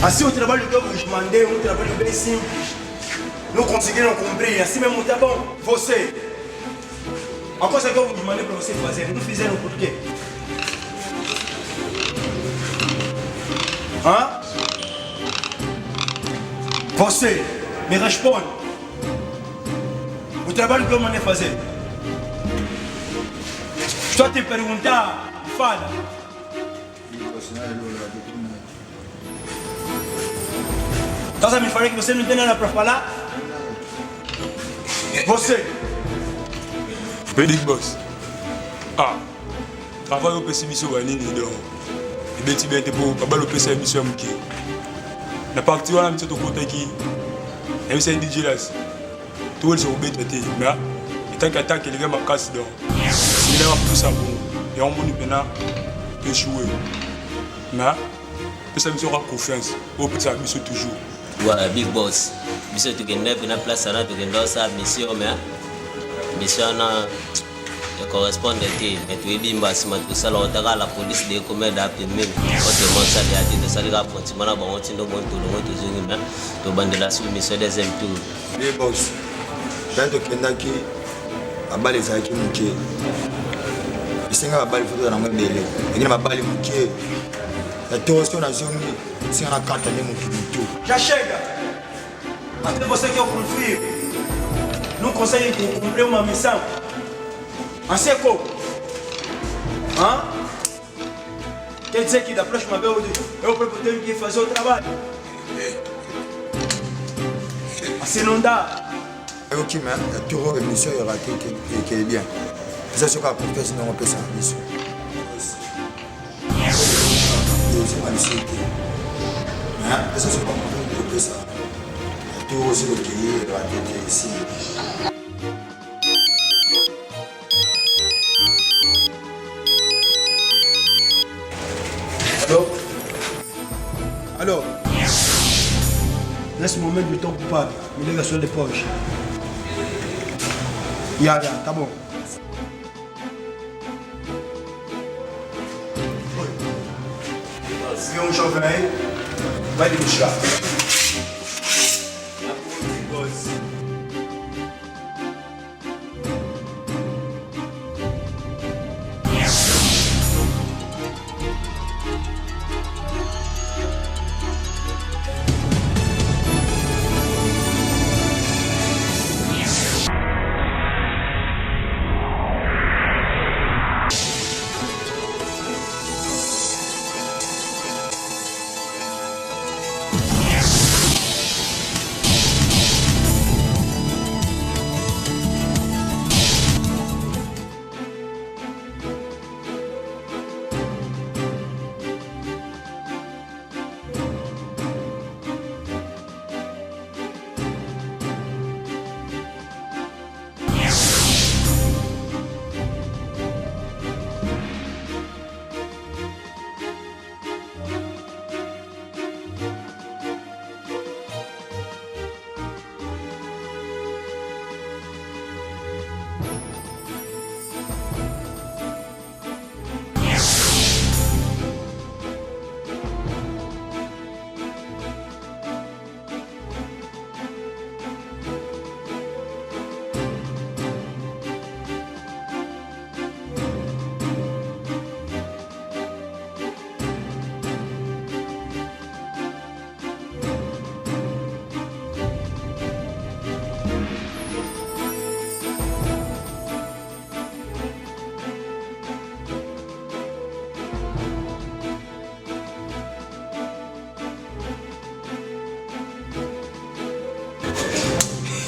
Assim o trabalho que eu vos mandei é um trabalho bem simples. Não conseguiram cumprir, assim mesmo tá bom. Você, a coisa que eu vos mandei para vocês fazerem, não fizeram por quê? Hã? Você, me responde. O trabalho que eu mandei fazer. Estou a te perguntar, fala. Estás a me falar que você não tem nada para falar? Você. Big boss. Ah, travail au pessimiste au vanille donc. Et bien tu viens te pour pas le pessimiste à mouki. La partie on a mis au côté qui. Et c'est DJ là. Tout le monde est bête mais tant qu'attaque les gars m'a cassé donc. Il a plus ça bon. Et on monte maintenant peut jouer. Mais pessimiste aura confiance. Au pessimiste toujours. Ouais, big boss. Monsieur tu gagnes bien place là tu gagnes ça mission mais mission na correspond et tu es bimba si tu sala otaka la police de commettre d'appel même autrement ça de attendre ça les gars pratiquement là bon tu ndongo to zungi mais to bandela sur mission deuxième tour big boss quand tu kendaki abali za ki muke isenga abali foto na ngabele ngina mabali muke la torsion na zungi singa na kanta ni muke Já chega. Até você que eu confio. Não consegue cumprir uma missão. Assim como? Hã? Quer dizer que da próxima vez eu próprio tenho que fazer o trabalho. Assim não dá. Eu que mais a tua émission est ratée qui est bien. Ça c'est quoi pour faire sinon on peut ça mission. C'est ma mission. Hein? Ça c'est pas pour ça. Tout aussi le qui est raté ici. Alors, laisse-moi mettre du temps coupable. Il est sur les poches. Ya, tá bom. Se um jovem aí, vai lhe buscar.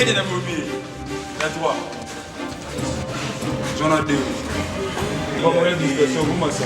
Il est dans mon pied. La toi. J'en ai deux. Il va mourir d'une question, comment ça?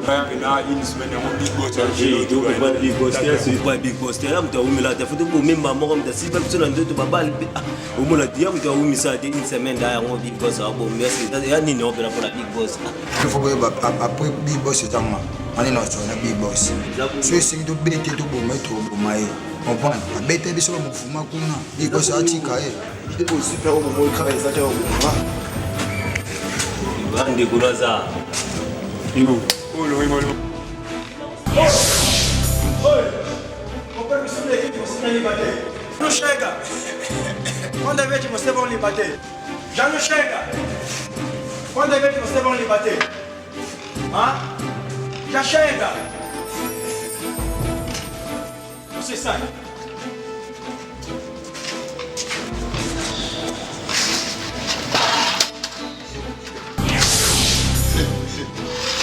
na une semaine en big boss. J'ai tout pas big boss, c'est pas big boss. Là, tu as oumi là, tu as foutu pour même maman comme tu as si pas besoin de te babal. Au moins là, tu as oumi ça une semaine derrière mon big boss. Bon, merci. Il y a ni non pour la big boss. Il faut que après big boss c'est tellement. On est là sur la big boss. C'est ce que tu bête tout pour mettre au maï. On prend. Bête biso mo fuma kuna. Big boss atika eh. Il faut super au moment travailler ça au moment. Il va ndekuna ça. Ibo. Oh lo imo lo. Pourquoi nous sommes l'équipe pour se liberté? Nous chega. Quando é que você vai liberté? Já não chega. Quando é que você vai liberté? Ah? Já chega. Você sai.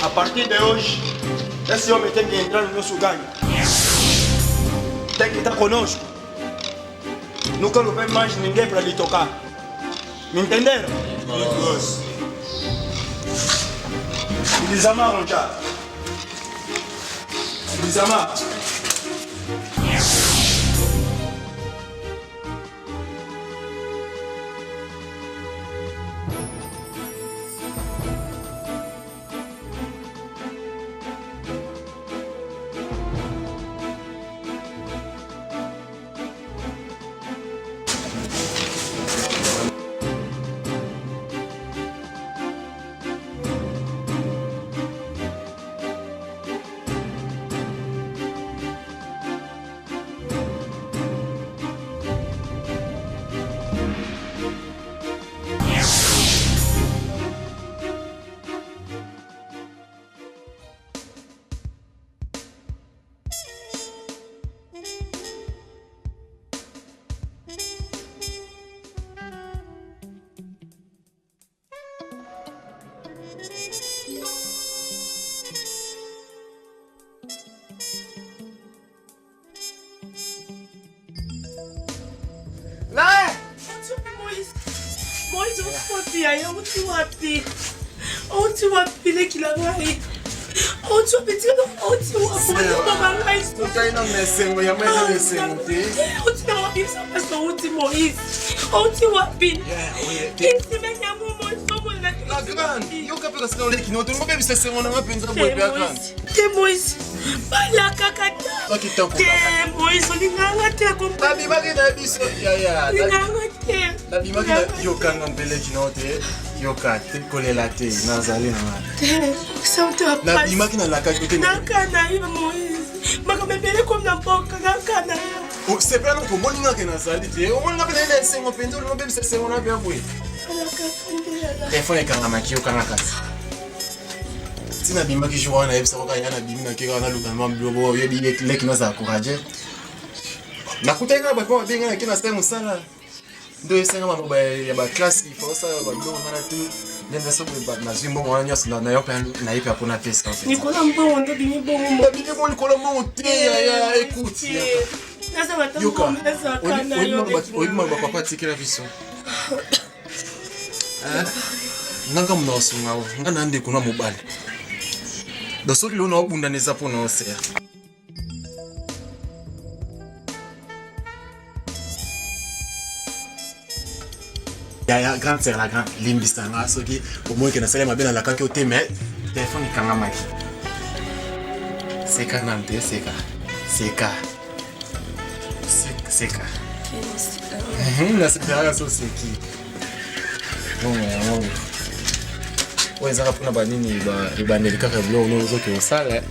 A partir de hoje, esse homem tem que entrar no nosso ganho. Tem que estar conosco. Não quero ver mais ninguém para lhe tocar. Me entenderam? Eles amaram já. Eles amaram. C'est pas non comme on que nazali te on a pas les sengo pendo no bem se sengo na bia boi telefone kanga makio kanga kasi tina bimba ki joa na ebisa ko yana bimba ki kana luka mambo bo yebi leki na za encourager na kutenga ba kwa benga kina sema sala ndo esenga mambo ya ba class il faut ça ba ndo na tu nenda so ba na zimbo mwana nyos na yo pa na ipa kuna pesa Nicolas Mbongo ndo bini bongo mo Nicolas Mbongo te ya écoute Yoka, oima ba papa tikela biso. Nanga mna osungawo, ngana nde kuna mobali. Dosoki lona obunda neza pona osea. Ya grande sœur la grande limbisanga soki au moins que na sala mabena la kanki oteme téléphone kanga maki. Seka nante seka. Seka. La séparation c'est qui? Non. Ouais, ça rapporte na banini ba nelika kablo no zo ke osala. Ya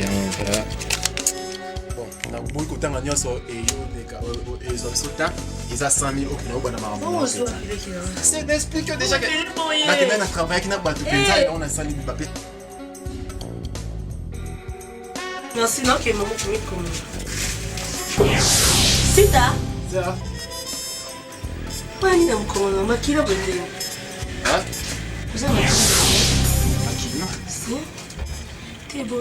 ngala. Bon, na boy ko tanga nyoso e yo deka e zo sota, ils a 100 000 okina obana mara. C'est d'expliquer déjà que na que na travail na ba tu pensa et on a 100 000 papé. Non, sinon que maman tu comme Sita. Ça. Kwani namkono makira bende. Ah? Vous avez Makina. Si. T'es beau.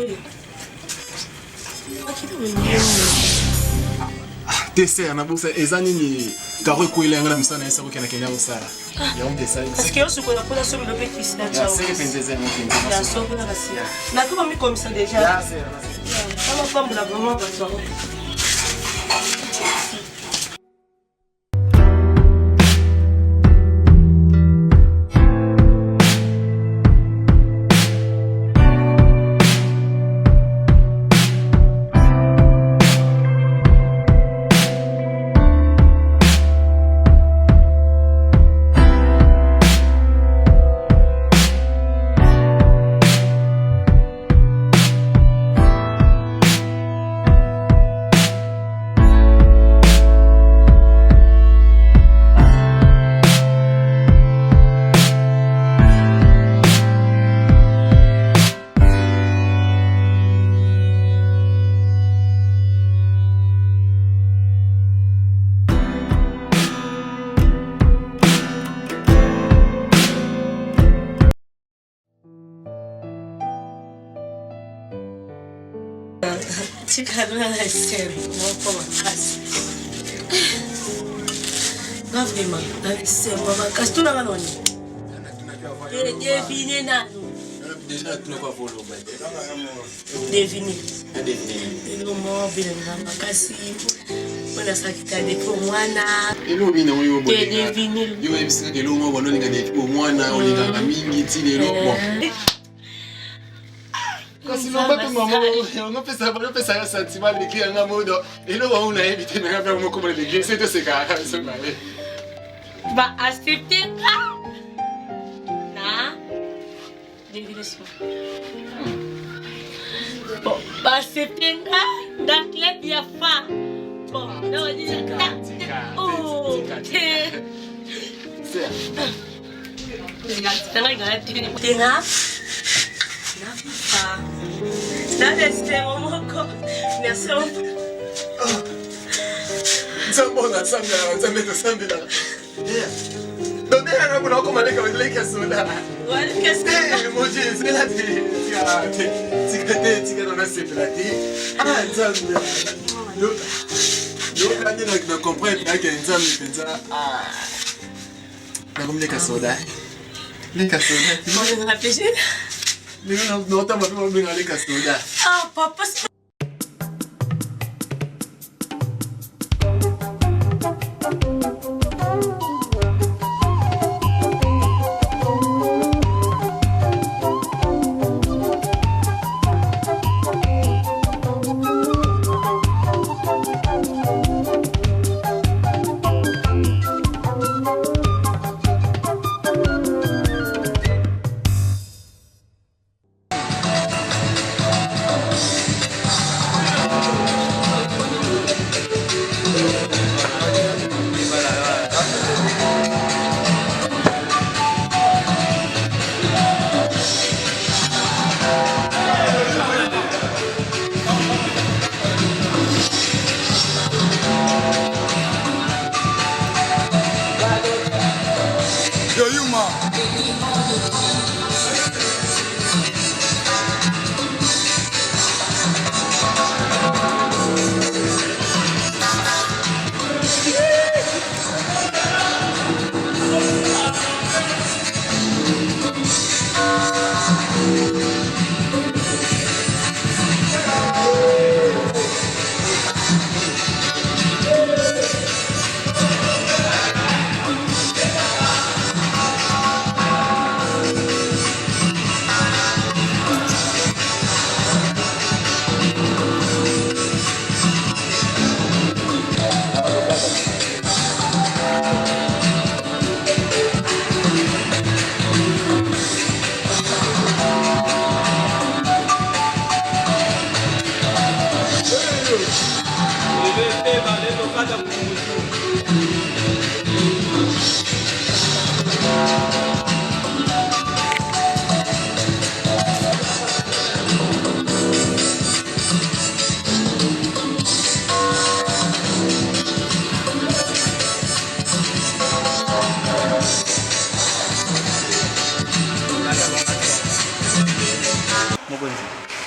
Makira bende. Tese na bosa ezani ni Karo ekuela ngala msana esa kokena kenya osala. Ya on desala. Parce que yo sukola pour la somme de petit là ciao. C'est pendeze mokindi. La somme na kasi. Na ko mi comme ça déjà. Ya c'est. Kama kwamba la vraiment pas ça. Chikadona na sema kwa makasi. Ngavima na sema makasi tuna kanoni. Devine nanu. Déjà tunakuwa follow by. Devine. Devine. Ilo mobile na makasi. Wala sakita depo mwana. Ilo bina wewe boy. Devine. Yo ebisika ke lo mo bono ninga depo mwana olinga mingi tine lo mo. Kasi no bato mama no pesa ya sentiment de ki anga modo ilo wa una evite na ga mo ko le ki c'est ce ka so ba Va accepter na devine so. Bon, va accepter na club ya fa. Bon, no dis oh. c'est Tenga. Nada momoko. Merci. Zambona zambe to sambela. Donde era kuna ko maleka maleka sola. Wale qu'est-ce Mo je c'est la tika na sepela ti. Ah zambe. Yo kanye na comprendre que nzambe penza ah. Na kumleka soda. Leka soda. On a réfléchi. Non, t'as pas pu aller casse-noda. Ah, papa,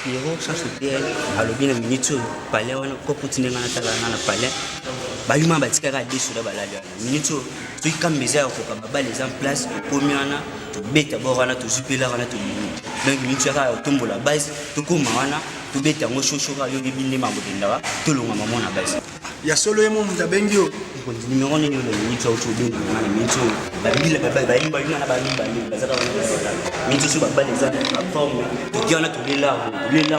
Pierrot chaque bien alobi na minute palais wana ko putinga na tala na palais bayuma batikaka desu da baladi minute to ikambeza ko ka babale en place pour miana to beta bo wana to supela wana to donc minute ka tombo la base to kuma wana to beta ngo shosho ka yo bibinde mabodenda wa to longa mamona base ya solo yemo mutabengi yo numéro nini le minute au tubengi na minute babila baimba yuna na baimba ni bazaka wana minute so babale za forme to diana to lela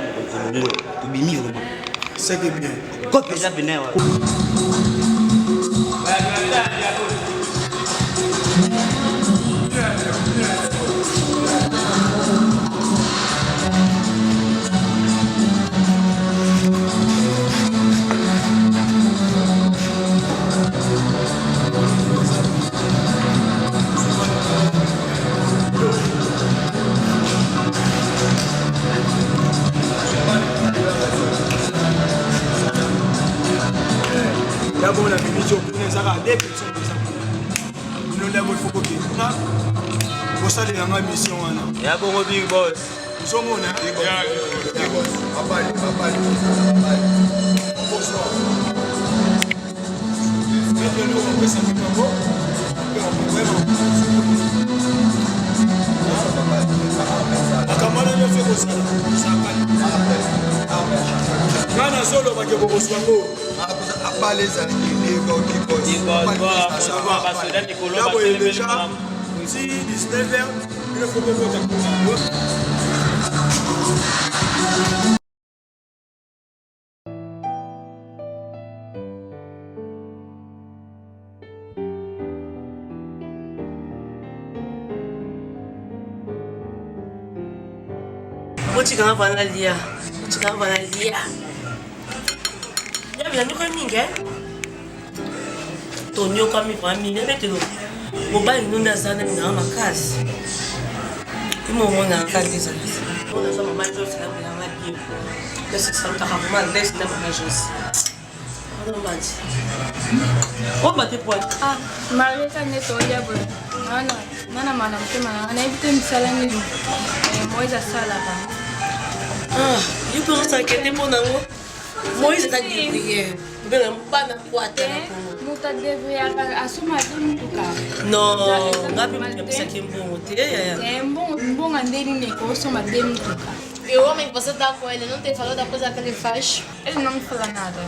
mo ko ngo to bimi vraiment c'est que bien ko pesa bene wa D'abord, la mission pour les Arabes, des personnes comme ça. Nous l'avons fait pour qu'ils pour ça, il y a une mission. Il y a beaucoup de big boss. Nous sommes là. Big boss. Papa. Mettez-nous en place avec un mot. Vraiment. Akamala ne fait que ça. Ça va. Nana solo va que vous soyez. Si 19h, il faut que vous Motika bana lia. Ya bila miko mingi Tonyo kwa miko mingi metelo. Mobile nunda sana na makasi. Imo mona kazi sana. Ona sama majo sana na maji. Kesi sana kama mama ndesi na magajos. Ona maji. Oba te poa. Marleta neto ya bo. Nana mana mtema na ibite msala ni. Moiza sala ba. Yupo sa kete mona ngo. Moiza ta dibrie. Bela mbana kwata. Muta deve asuma mutuka. No, ngapi mtapisa kimbongo te ya. Mbongo ndeni ne ko soma de mutuka. E o homem que você tá com ele não te falou da coisa que ele faz? Ele não me fala nada.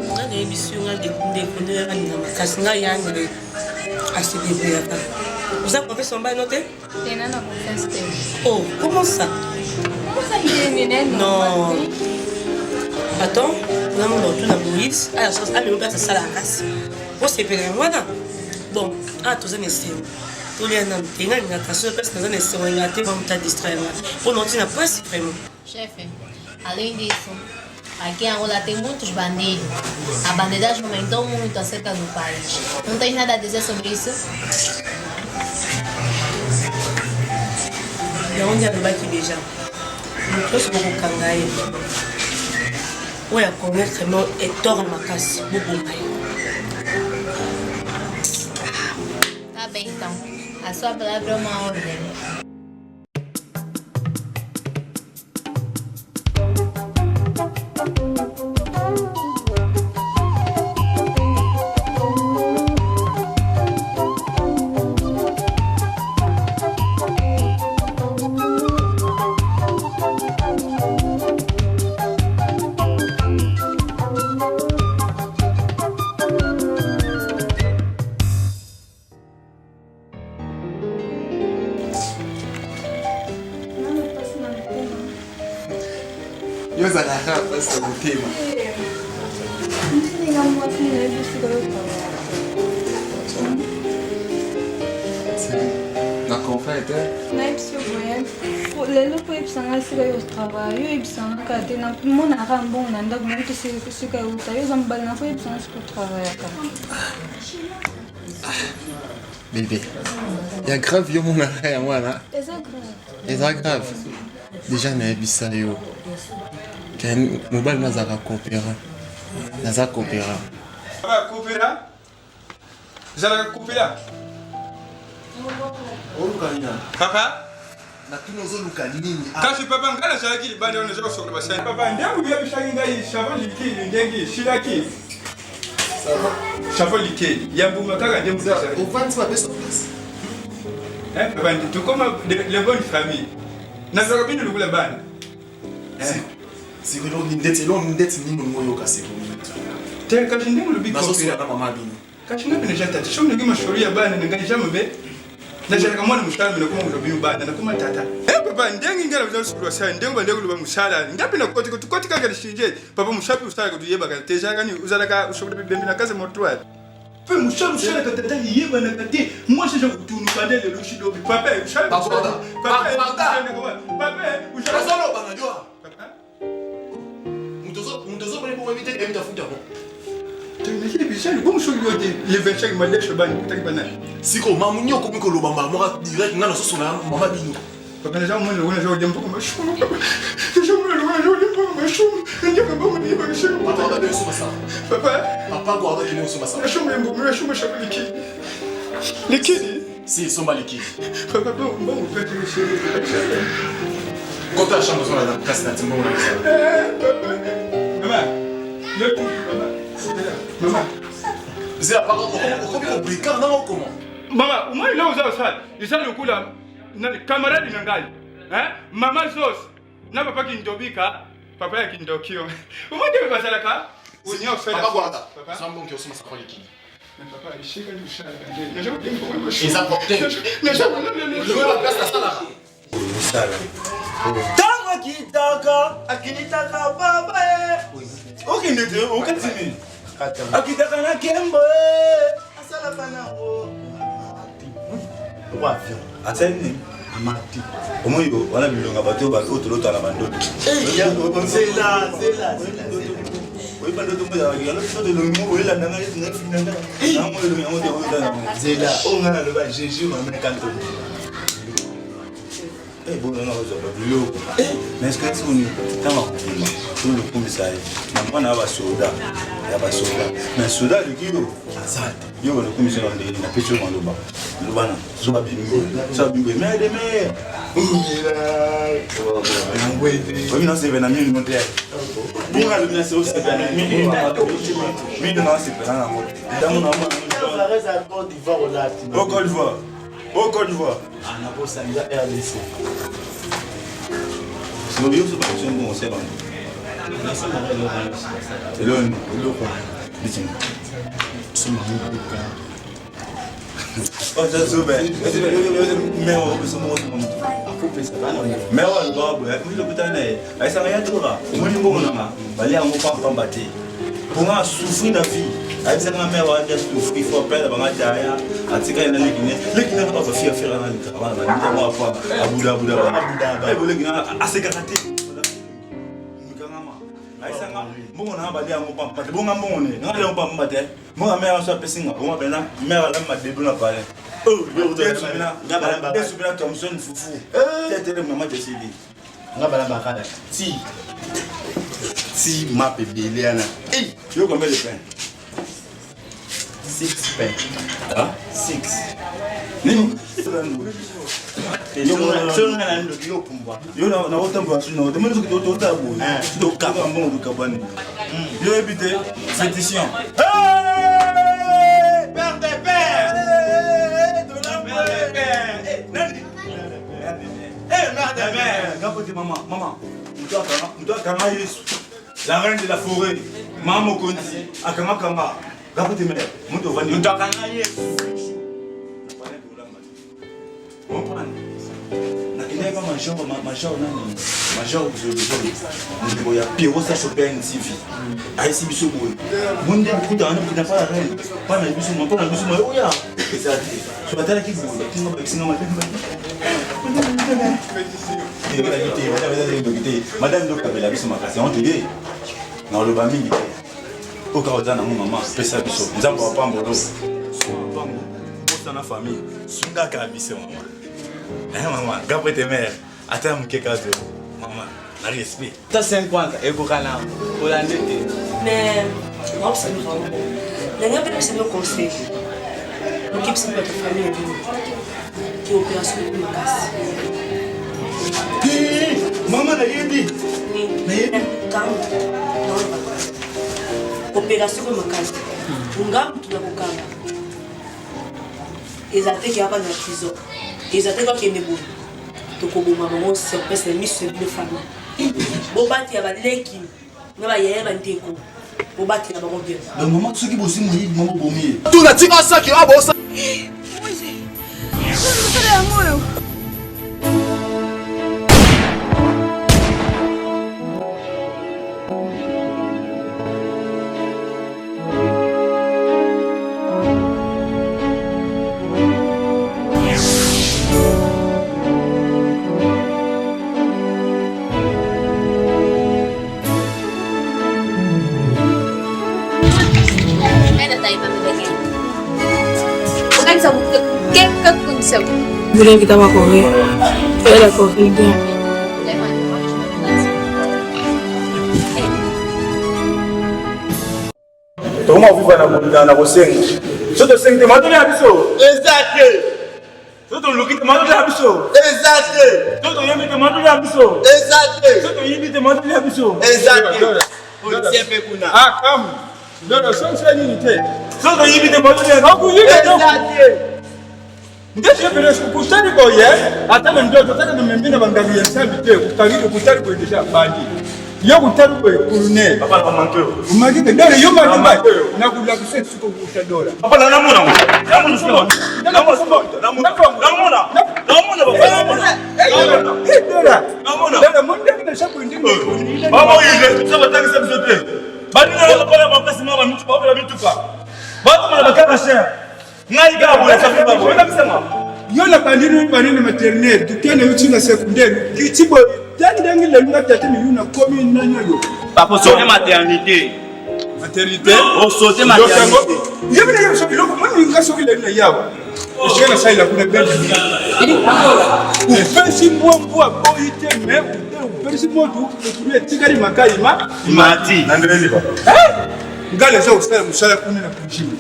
Nga emission nga de na makasi nga yangre asibi ya. Vous avez confiance en bain noté? Tem nada confiance. Oh, comment ça? Comment ça il est non. Attends, on a mon tout na Moïse. Ah, ça a mis un peu ça la casse. Vous c'est péré voilà. Bon, tous les essais. Tous les ans, il y a une casse parce que les essais on a été comme ta distraire. Pour nous n'a pas si vraiment. Chefe, além disso, aqui em Angola tem muitos bandidos. A bandidagem aumentou muito acerca do país. Não tens nada a dizer sobre isso? E onde a vai que beija? Não trouxe beaucoup kangai. Ouais, à connaître non et tord ma casse beaucoup mais. Tá bem então. A sua palavra é uma ordem. Bébé, il y a grave yo mon arrêt à moi là. C'est grave. Déjà na ebisa yo. Ken mobile nazaka coopéra. Nazaka coopéra. Papa coopéra? Zala coopéra? Papa? na tuna ozoluka nini kasi papa ngala zalaki libanda wana eza kosokola basali papa ndengu yebisaki ngai chavo likili ndengi shilaki chavo likili yambuma kaka ndengu ovandi mapesa place papa tukoma les bonnes familles nazalaka bino lokula bana sikolo ndeti nini ngoyoka sikolo te kasi ndengu lobi nazosola na mama bino kasi ngai pene jatati so ndenge mashauri ya bana ngai jamais nazalaka mwana musala mina kuma lobi bana nakuma tata papa ndenge ngala kuzasulwa sana ndenge bandeko loba musala ngapena koti kaka lishinje papa mushapi usala kutuyeba kateja kani uzalaka ushobora bibembe na kaze motwa pe musala usala katata yeba na kate moi je kutunu bandele lushido papa usala papa usala solo banajua papa mtozo bali kwa mite mtafuta hapo tunakile bishani kwa mshogi yote le 25 madesho bani kutaki bana siko mamunyo ko mikolo bamba mo direct ngana soso na mama bino papa naja mwana wana jo dempo kama shumu naja mwana wana jo dempo kama shumu ndio kama mwana ni bana shumu papa ndo ndio soma sawa papa kwa ndo ndio soma sawa shumu mbo mwana shumu shabu likidi si somba likidi papa mbo upete shiri kota shamba sona na kasi na timbo na kisa mama le mama zia papa ko brika na comment mama umai leo za usali isali ukula nani kamaradi na ngali mama sos na papa kindobika papa ya kindokio umoja bebasalaka unyo fela papa guarda sambo ndio soma sawa likidi papa ishika ni ushara na jamaa dempo kama isa porte na jamaa ndio la place na sala usala tango akinitaka baba okindete okatini akitaka na kembo asala kana o wafyo ateni amati omoyo wana bilonga bato ba otolota na bandoto zela oui bandoto mo ya yalo so de longo wela nanga yesinga finanga na mo lo yango de wela zela onga lo ba jeju ma kanto bon non non mais est-ce que tu as ma confirme tout le commissariat maintenant on a soda mais soda le kilo ça yo le commissaire on a pécho dans le bas le bana so ba bingo ça bingo mais de mais oui non c'est venant une monter bon la lumière c'est aussi venant mais non c'est venant en mode dans mon amour ça reste à Côte d'Ivoire au lac au Côte d'Ivoire on a posé ça RDC. Nous sommes sur bon c'est bon. C'est le dit. C'est mon oh ça c'est bien. Mais on peut se montrer comme mais on va boire mais le putain là ça rien tout là moi ni bon là aller à mon papa battre pour moi souffrir la vie avec ça ma mère va dire souffrir il faut perdre ba ngaya atika ina lekine va pas faire na travail na moi pas abuda et vous lekine asekakati mukangama aisanga mbongo na ba dia mo papa te bonga mbongo ne ngale mo papa te mo mère so pesinga mo bena mère la ma debu na pale oh yo ngabala desubira Thomson fufu tete maman décidé ngabala bakada si ma bébé ana hey yo combien de pain 6 pain ah 6 nini yo na otamba suno de mezo to tabo to ka mbongo du kabani yo ebite fétition père de père nani mère de mère gapote maman mtoa kama Yesu la reine de la forêt maman Konzi akama kama gapote mère mtu vani mtoa kama Yesu il y a major il y a Pierrot ça Chopin TV a ici biso boy monde beaucoup dans n'a pas la reine pas na biso pas na biso oh ya ça tu vas tala ki boy kinga ba kinga madame do kabela biso makasi on te dit na le bami au kaoza na maman pesa biso nzambo wa pambolo pango pour na famille sunga ka biso maman gapo te mère ata mukeka zo maman na respect ta 50 e ko kana olandete mais on se le rend n'a pas besoin de conseil donc il s'est pas de famille qui opération de masse Maman, nayebi. Opération comme makasi. Unga mtu na kukanga. Ezate ki hapa na prison. Ezate kwa kende bo. Tokoboma maman sur place mise de famille. Bobati ya baleki. Ngaba yeye banteko. Bobati na bango bien. Le moment ceux qui bossent moi maman bomie. Tu na tika ça qui a bossa. Boleh kita makan ni. Ada kopi dia. Toma vivre na bosenga. Soto senga matoli abiso. Exacte. Soto lukite matoli abiso. Exacte. Soto yemite matoli abiso. Exacte. Soto yemite matoli abiso. Exacte. Policier pe kuna. Ah, come. Dodo sonse nini te. Soto yemite matoli abiso. Exacte. Ndeshe pele kustani kwa ye. Hata mtoto hata mmembina bangalia sambi te kutagiri kustani kwa ndesha bandi. Yo kutari kwa kurune. Papa na manto. Umagike dole yo magike. Na kula kuseti siko kusha dola. Papa na namuna. Namuna sio. Namuna baba. Hey dola. Dola munde kina shapo ndingo. Mama ile sasa tangi sabu zote. Bani na kwa mapasi mama mtu baba mtu pa. Bado mnabaka share. Ngai gabo ya safi babo. Wenda kusema. Yola bandini maternelle tukene uchina secondaire. Kichibo dangi le lunga tatimi yuna komi nanyo. Papa sauter maternité. Maternité. Oh sauter maternité. Yebile yebo soki loko moni ngasoki le na yawo. Eshena saila kuna bende. Upensi mbwa boite me upensi modu kutulia tikari makaima Mati. Nandele baba. Ngale za usala musala kuna na kujibu.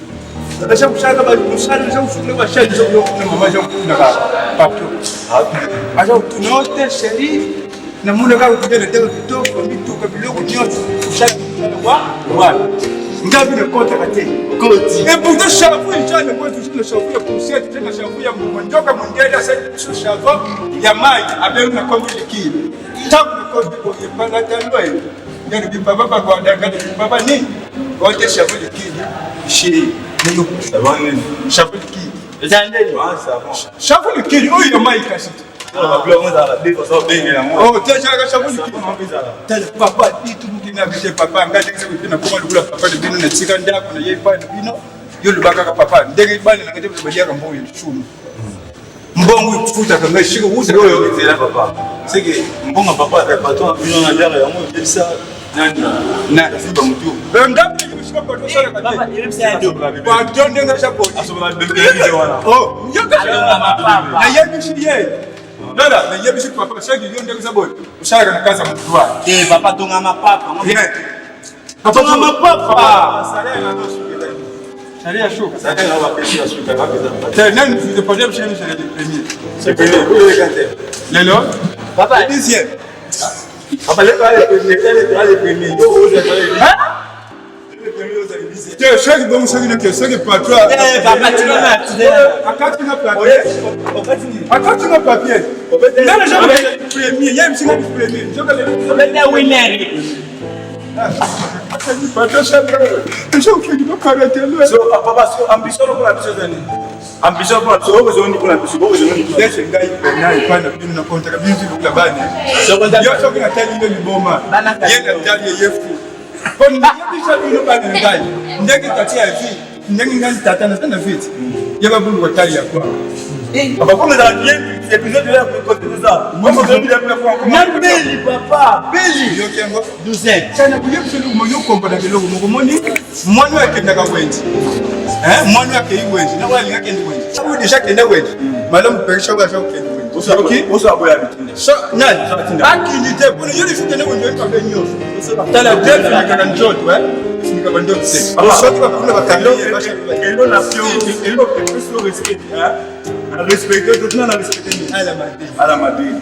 Nasha kushaka ba musala za usule ba shali zo na mama za kuna ka pato. Acha tunote sheri na muna ka kujele teo kitoko mituka biloko nyote ushaka wa ngapi na kota kate koti e pourtant chafu njane kwa tushile chafu ya kusia tena chafu ya mwandoka mwingine sasa chafu ya maji aberu na kombi likile tangu na kombi kwa yepanga tanwe yani bibaba kwa dangani bibaba ni wote chafu likile shiri ndio sabani chafu likile Zandeni. Chafu likile huyo ya maji kasi Oh, tena chafu likile tena papa itu mkina bije papa ngati kisa kupina kwa lukula papa ndino na tsika ndako na yeye pale bino yo lubaka ka papa ndege bali na ngati badia ka mboyo shunu mbongo kufuta kama shiko uze yo ngitela papa sike mbonga papa ka pato bino na ndara ya mo yesa na simba mtu ngapi yimshika pato sana kati papa ilimsa ndio kwa tonde ngasha poti asoba bembele wana oh yoka na yeye mshiye Dada, na yeye bishop papa shaki yo ndeko saboni. Ushaka na kaza mtu wake. Papa tunga mapapa. Papa tunga mapapa. Sharia shuka. Sasa na wapesi shuka wapi za. Tena nani ndio pale mshini sharia de premier. C'est premier. Où est le Lelo? Papa deuxième. Papa le premier. Yo ose hein? Je suis bon, ça que c'est pas toi. Papa tu as quand tu n'as pas papier. Quand tu n'as pas papier. Là les gens premier, il y a un petit premier. Je vais le winner. Pas de ça. Les gens qui ne pas arrêter là. So papa so ambition pour la mission d'année. Ambition pour so besoin pour la mission, besoin. Laisse un gars il pas na bin na kontra bin tu la bane. Yo so que na tali le liboma. Yenda tali yefu. Kon ndikisha bino bana ngai ndenge tatia hivi ndenge ngani tatana sana vite yaba bulu watali ya kwa papa comme dans bien épisode là pour continuer ça moi je vais bien faire na beli papa beli yo kengo 12 sana kuye kuselu mo yo kompa na kilo mo komoni mwana wake ndaka wenzi mwana wake iwenzi na wali yake ndi wenzi sabu deja kenda wenzi malamu perisha kwa sababu kenda wenzi osa boya bitinde so nani akili te bona yo lifute na wenzi kwa benyo tala jeff ni kana njoto ni kama ndio mse sote bakuna bakalo elo nation elo plus le respect respecter tout le monde respecter ala madini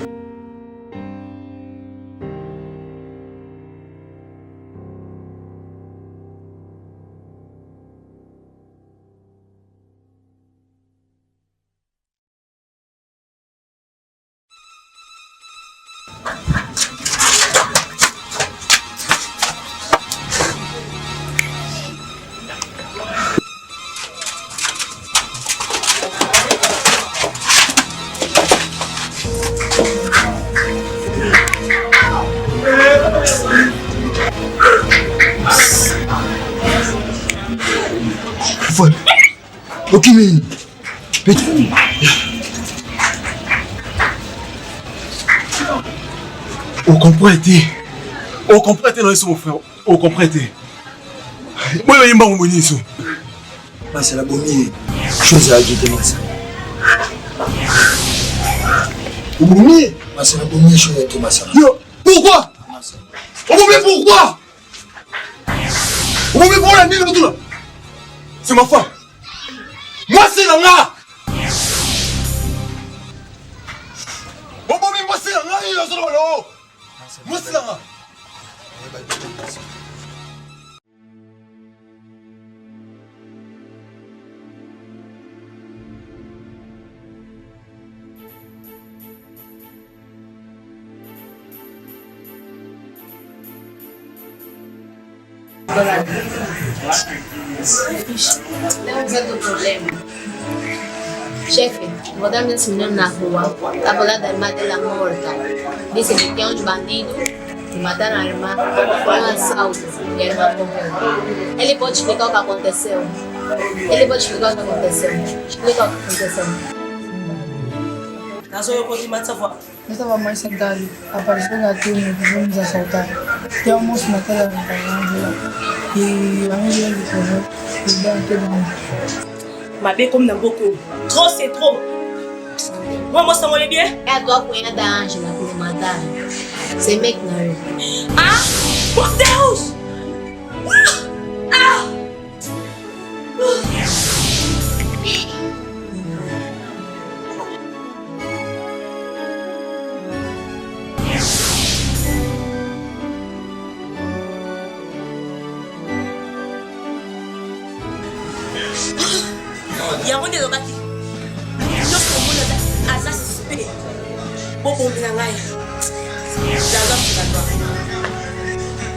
Ok, mais... On comprend été. On comprend été dans les mon frère. On comprend été. Moi, je vais vous dire ça. C'est la bombe. Chose à dire, c'est ça. Vous bombe? C'est la bombe, je vais te masser. Pourquoi? On bombe pourquoi? On bombe pour la nuit, là. C'est ma femme. Moi, c'est la nga. On bombe, moi, c'est la nga. Il est là. Moi, c'est la nga. Tem um certo problema. Chefe, vou dar esse menino na rua. Estava lá da irmã dela morta. Disse que tinha uns bandidos que mataram a irmã. Foi um assalto e a irmã morreu. Ele pode explicar o que aconteceu? Explica o que aconteceu. Eu estava mais sentado, apareceu um gatinho que veio nos assaltar. Tem um moço na tela da Angela e a Angela me correu e deu todo mundo. Ma belle comme dans beaucoup. Trop, c'est trop. Moi, ça va bien? É a tua cunhada Angela que me mataram. Sem make não. Ah! Meu Deus! Ah! Il y a un des locaux qui a suspect. Beaucoup de gens.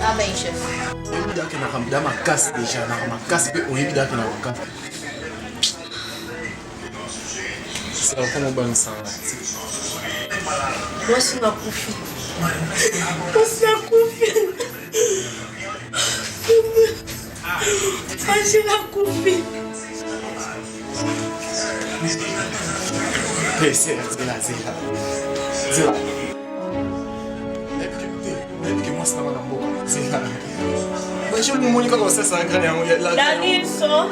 Tá bem, chefe. Eu daqui na ma casse déjà, na casse pe oyebi daqui na casse. C'est como bon sang. Moi c'est ma couffe. Moi c'est ma couffe. C'est la couffe. C'est là. Depuis que moi c'est dans ma boca. C'est là. Mais je me monica comme ça grande là. Dani so.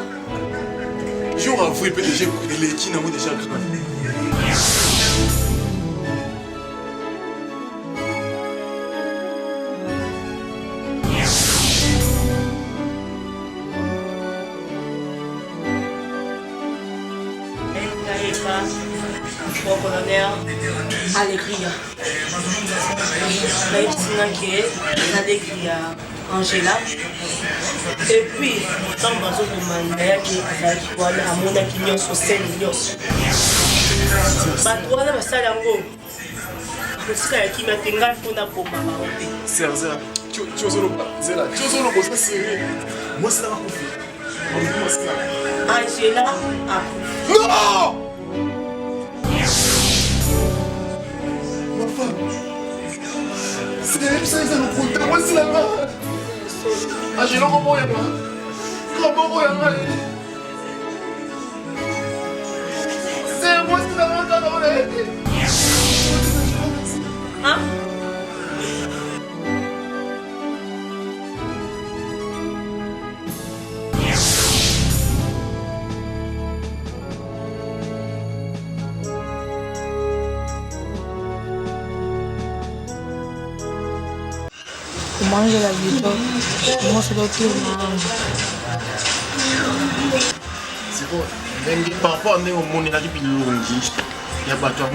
Je vous avoue peut-être j'ai beaucoup de l'équipe dans moi déjà. Bon colonel, Allegria. Allegria, Angela. Et puis, tant que je demandais qui a mon acquis sur 5 millions. Pas toi, là, ça l'ango. C'est ça qui m'a fait un peu de c'est ça. Tu es solo pas. C'est là. Tu es solo pour ça c'est. Moi c'est la confiance. Angela a. Non! C'est ça, ils nous comptent. Moi, c'est la main. Ah, j'ai l'homme au yama. Comment au yama? C'est moi, c'est la main dans la vie. Hein? Mange la vidéo, moi c'est l'autre qui mange. C'est bon. Par rapport à nous, on est là depuis longtemps. Il y a pas de temps.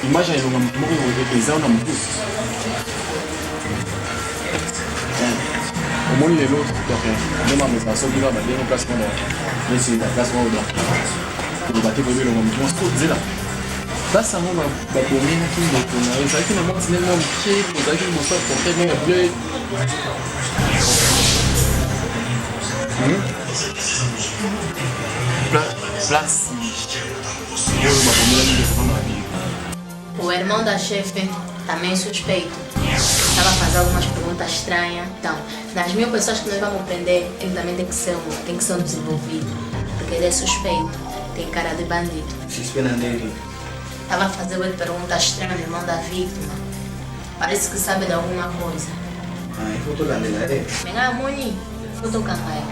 Imagine on a mourir des gens dans le dos. Au monde les autres, donc, nous, ma maison, ça, on a bien un placement, mais c'est un placement au koloba te koyebela motu mwasi po nzela basi yango babongengaki ndeko na yo ezalaki na mwasi ndenge mwa moke ozalaki liboso ya portrait ndenge bien place oyo babongelaki ndeko na mabi. O irmão da chefe também suspeito. Estava a fazer algumas perguntas estranhas. Então, nas 1000 pessoas que nós vamos prender, ele também tem que ser um desenvolvido. Porque ele é suspeito, tem cara de bandido. Suspeito dele. Estava a fazer uma pergunta estranha, irmão da vítima. Parece que sabe de alguma coisa. Ah, eu tô dando ele. Menga muni, foto kangayo.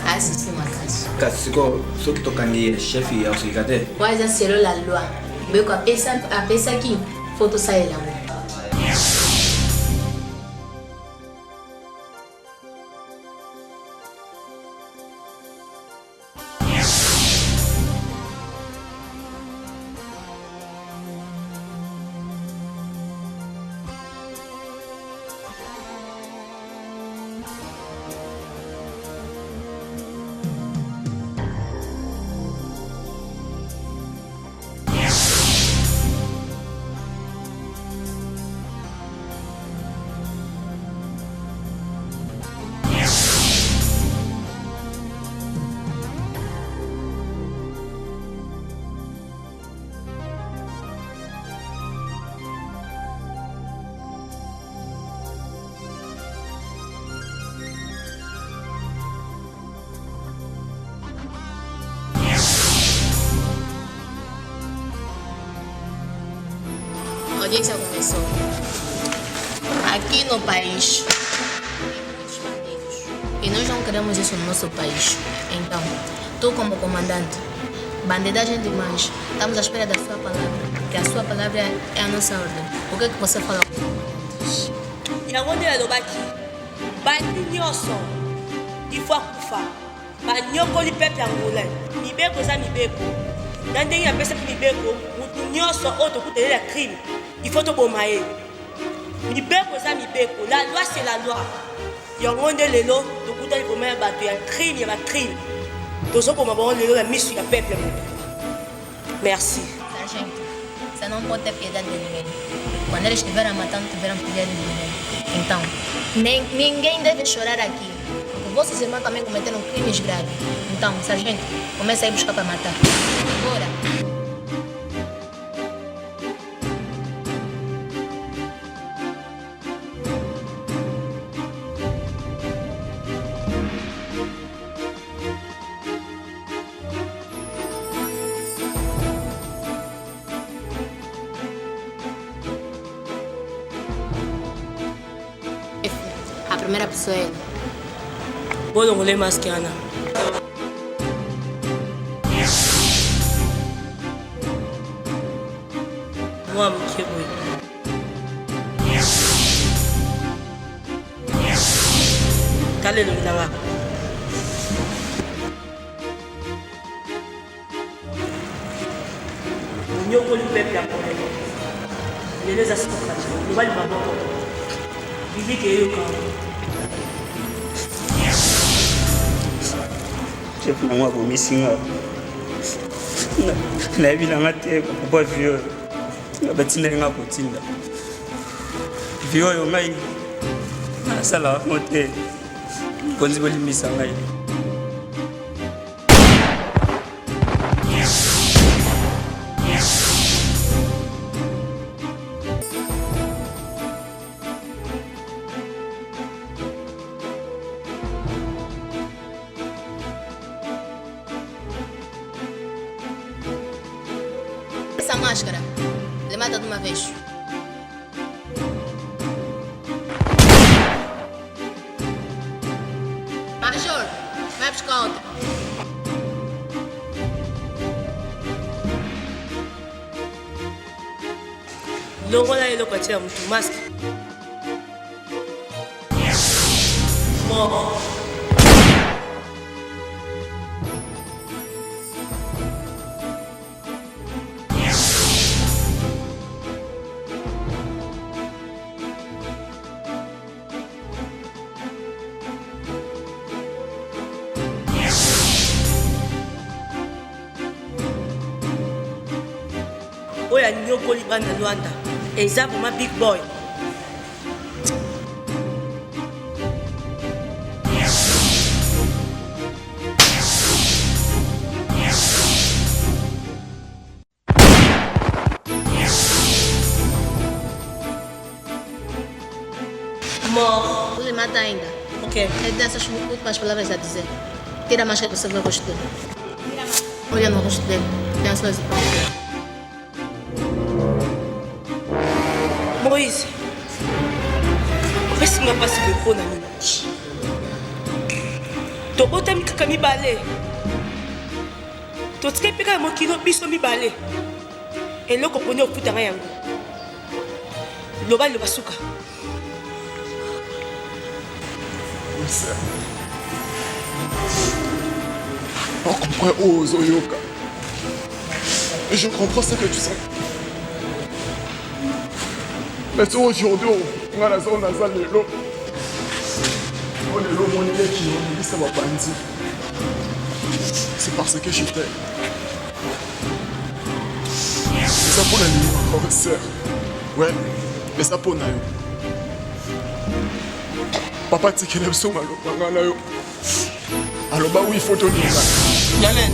Ah, isso sim, Marcos. Caso só que tocando chefe ao secretário. Quase a celular lua. Bem com a peça aqui, foto sai lá. A audiência começou. Aqui no país tem muitos bandidos e nós não queremos isso no nosso país. Então, tu como comandante, bandidagem demais, estamos à espera da sua palavra, porque a sua palavra é a nossa ordem. O que é que você fala? yango nde alobaki bandi nyonso ifo akufa banyokoli pepe ya ngula mibeko eza mibeko na ndenge apesaki mibeko mutu nyonso oyo tokutelela ya crime ifo toboma ye mibeko eza mibeko la loi c'est la loi yango nde lelo tokutali vraimen ya bato ya crime ya bacrime tozoboma bango lelo na misu ya pepe ya moto merci. Sargento, você não pode ter piedade de ninguém. Quando eles estiverem matando, tiveram piedade de ninguém. Então, ninguém deve chorar aqui. Porque vossos irmãos também cometeram crimes graves. Então, sargento, começa a ir buscar para matar. Agora. A primeira pessoa é ele. bolongole maske wana mwa moke boye tala elongi na nga nyokoli pepe ya polele lelo eza sikoka mobali maboko bibike eyoka chef na mwa komisinga nayebi nanga te papa vi oyo nga batindaki nga kotinda vi oyo ngai nasalaka ngo te konzi bolimbisa ngai Essa máscara, levanta de uma vez. Major, vai buscar outra. longola eloko atia mutu maske moko oyo anyokoli bana Luanda eza vraiment big boy. Mort. Você mata ainda. Ok. É dessas últimas palavras a dizer. Tira a máscara que você vê o rosto dele. Olha no rosto dele. Tem as coisas. Moïse. Opesi nga pasi beko na mina. Tobotami kaka mibale. Totika mpe kaka mokilo biso mibale. Eloko poni okutanga yango. Loba suka. On comprend où Zoyoka. Et je comprends ce que tu sens. Mais aujourd'hui, on a la zone à Zalelo. On est l'homme qui dit ça va pas dire. C'est parce que je t'aime. C'est ça pour la nuit, ma sœur. Ouais, mais ça pour Nayo. Papa tikele biso maloba na yo. Aloba wi photo ninga. Yalen.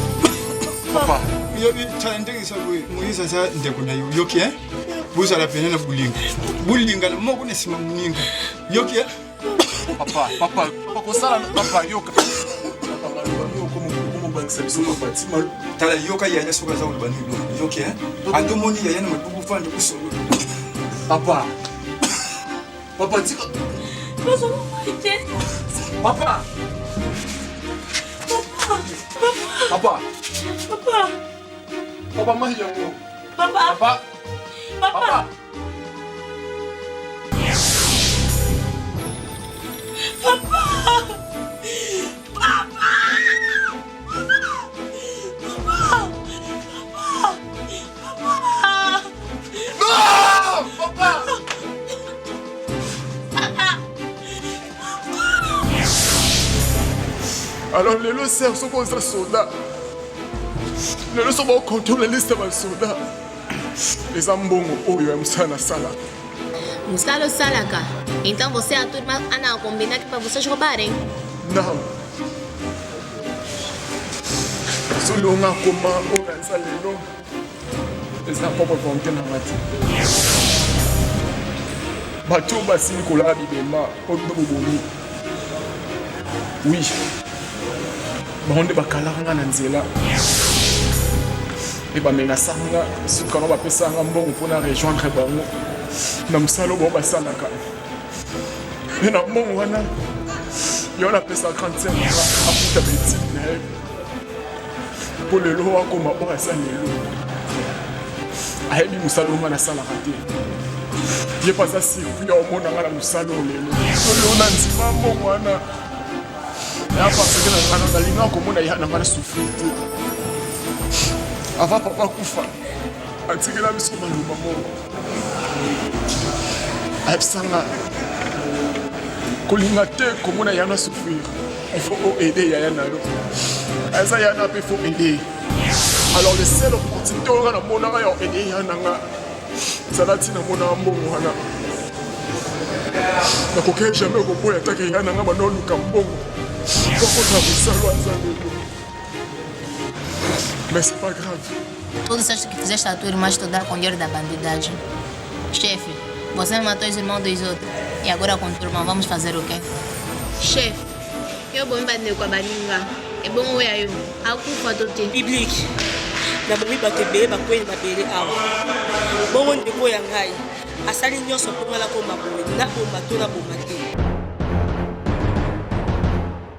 Papa. Yo tandengisa Moïse sa ndeko na yo. Yoki eh? Buza la pena na bulinga. Bulinga na moko nesima muninga. Yoki eh? Papa kosala papa yoka. Papa maloba yo komo bangisa biso papa tima. Tala yoka yanya soka za ulubani lo. Yoki eh? Andomoni yanya na mabubu fande kusolo. Papa tika. Papa. Papa. Papa Mario. Papa. Alors les lois servent sont comme ça soldats. Les lois sont au contrôle la liste de soldats. Les ambongo oyo ya msana sala. Musalo salaka. Então você e a turma ana combinar que para vocês roubarem. Não. Solonga koma oyo nsalelo. Eza popo volonté na mati. Bato basili kola bibema odo bobomi. Oui. Bahonde bakalanga na nzela. Et bamenasanga suka no bapesanga mbongo mpona rejoindre bango na mosala bo basalaka. Et na mbongo wana yo napesa 35 afuta betini na ye mpo lelo akoma oyo asa lelo ayebi mosala onga nasalaka te ye mpe aza surpris aomonanga na mosala oyo lelo oleo na ndima mbongo wana ya parce que nalinga komona ya nanga na souffrir te avant papa kufa atikela biso maloba moko ayebisanga kolinga te komona ya na souffrir il faut aider yaya na yo eza ya na mpe faut aider alors le seul opportunité oyo nga namonaka ya aider ya nanga ezala ntina monaka mbongo wana nakoki jamais koboya atake ya nanga banoluka mbongo pokota mosalo aza lelo. Mais c'est pas grave. Tudo isso que fizeste a tua irmã estudar com o dinheiro da bandidagem. Chefe, você matou os irmãos dos outros. E agora com a turma vamos fazer o quê? Chefe, eu vou me com a baninga. É bom o eu. A culpa do teu. Biblique. Na bomi batebe bakweli mabele awa. Bongo ndeko ya ngai. Asali nyonso mpona la ko maboye na bomba to na bomba te.